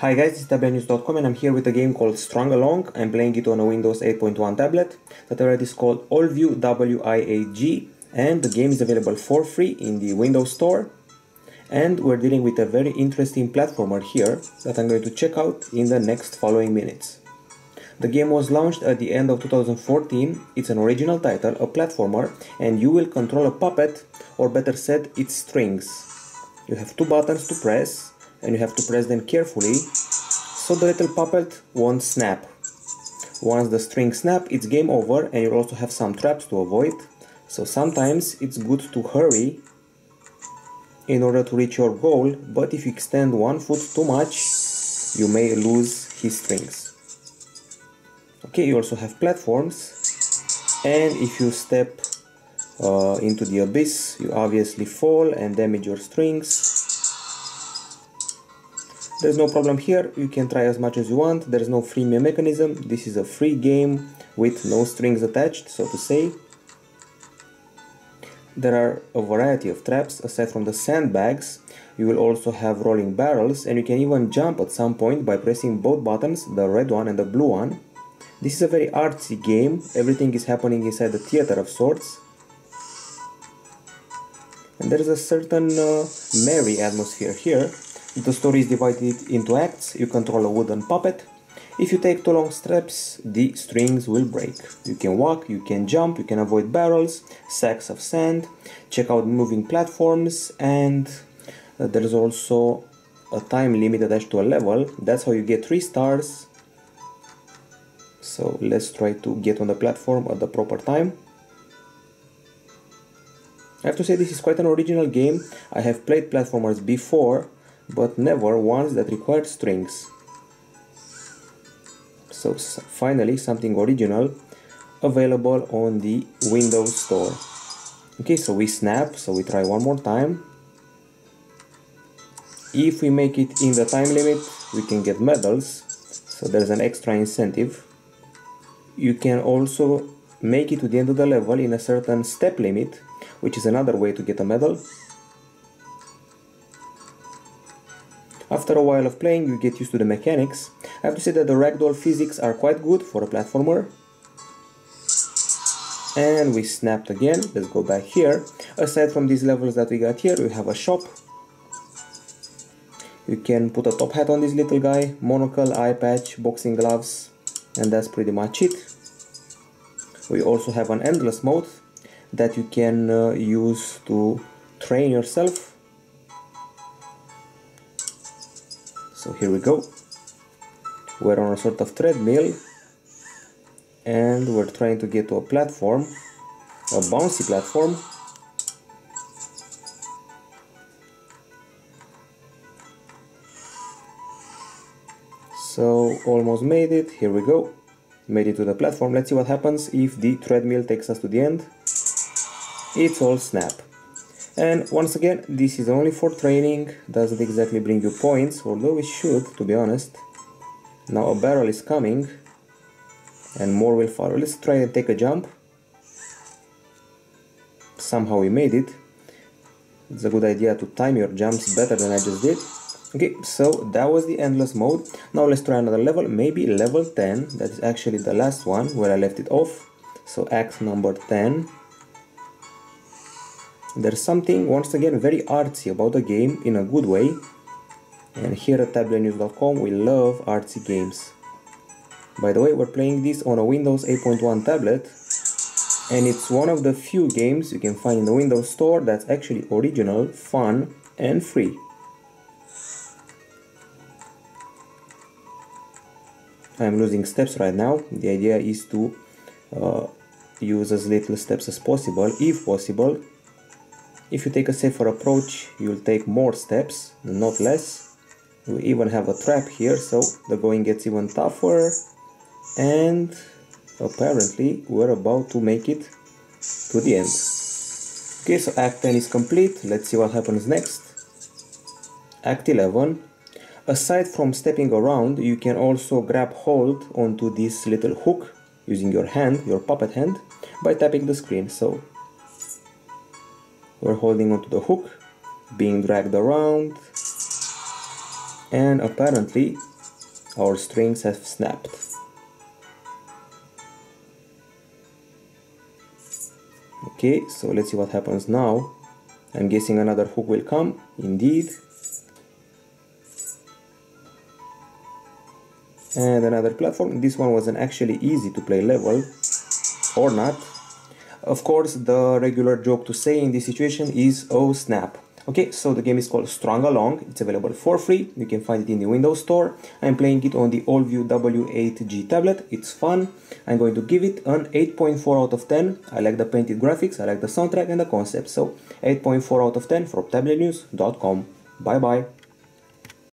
Hi guys, this is Tablet-News.com and I'm here with a game called Strung Along. I'm playing it on a Windows 8.1 tablet. The tablet is called Allview Wi8G and the game is available for free in the Windows Store. And we're dealing with a very interesting platformer here that I'm going to check out in the next following minutes. The game was launched at the end of 2014. It's an original title, a platformer, and you will control a puppet, or better said, its strings. You have two buttons to press, and you have to press them carefully so the little puppet won't snap. Once the strings snap, it's game over, and you'll also have some traps to avoid, so sometimes it's good to hurry in order to reach your goal, but if you extend one foot too much, you may lose his strings. Okay, you also have platforms, and if you step into the abyss, you obviously fall and damage your strings. There's no problem here, you can try as much as you want, there's no freemium mechanism, this is a free game with no strings attached, so to say. There are a variety of traps. Aside from the sandbags, you will also have rolling barrels, and you can even jump at some point by pressing both buttons, the red one and the blue one. This is a very artsy game, everything is happening inside a theater of sorts. And there is a certain merry atmosphere here. The story is divided into acts. You control a wooden puppet. If you take too long steps, the strings will break. You can walk, you can jump, you can avoid barrels, sacks of sand, check out moving platforms, and there is also a time limit attached to a level. That's how you get 3 stars. So let's try to get on the platform at the proper time. I have to say this is quite an original game. I have played platformers before, but never ones that required strings. So finally something original available on the Windows Store. Okay, so we snap, so we try one more time. If we make it in the time limit, we can get medals, so there's an extra incentive. You can also make it to the end of the level in a certain step limit, which is another way to get a medal. After a while of playing, you get used to the mechanics. I have to say that the ragdoll physics are quite good for a platformer. And we snapped again. Let's go back here. Aside from these levels that we got here, we have a shop. You can put a top hat on this little guy, monocle, eye patch, boxing gloves, and that's pretty much it. We also have an endless mode that you can use to train yourself. So here we go. We're on a sort of treadmill and we're trying to get to a platform, a bouncy platform. So almost made it, here we go. Made it to the platform. Let's see what happens if the treadmill takes us to the end. It's all snap. And once again, this is only for training, doesn't exactly bring you points, although it should, to be honest. Now a barrel is coming, and more will follow. Let's try and take a jump. Somehow we made it. It's a good idea to time your jumps better than I just did. Okay, so that was the endless mode. Now let's try another level, maybe level 10. That is actually the last one where I left it off. So act number 10. There's something, once again, very artsy about the game in a good way. And here at Tablet-News.com we love artsy games. By the way, we're playing this on a Windows 8.1 tablet. And it's one of the few games you can find in the Windows Store that's actually original, fun, and free. I'm losing steps right now. The idea is to use as little steps as possible, if possible. If you take a safer approach, you'll take more steps, not less. We even have a trap here, so the going gets even tougher. And apparently we're about to make it to the end. Okay, so Act 10 is complete. Let's see what happens next. Act 11. Aside from stepping around, you can also grab hold onto this little hook using your hand, your puppet hand, by tapping the screen. So we're holding onto the hook, being dragged around, and apparently our strings have snapped. Okay, so let's see what happens now. I'm guessing another hook will come. Indeed. And another platform. This one wasn't actually easy to play level, or not. Of course, the regular joke to say in this situation is, oh snap. Okay, so the game is called Strung Along. It's available for free. You can find it in the Windows Store. I'm playing it on the Allview Wi8G tablet. It's fun. I'm going to give it an 8.4 out of 10. I like the painted graphics, I like the soundtrack and the concept. So 8.4 out of 10 from Tablet-News.com. Bye bye.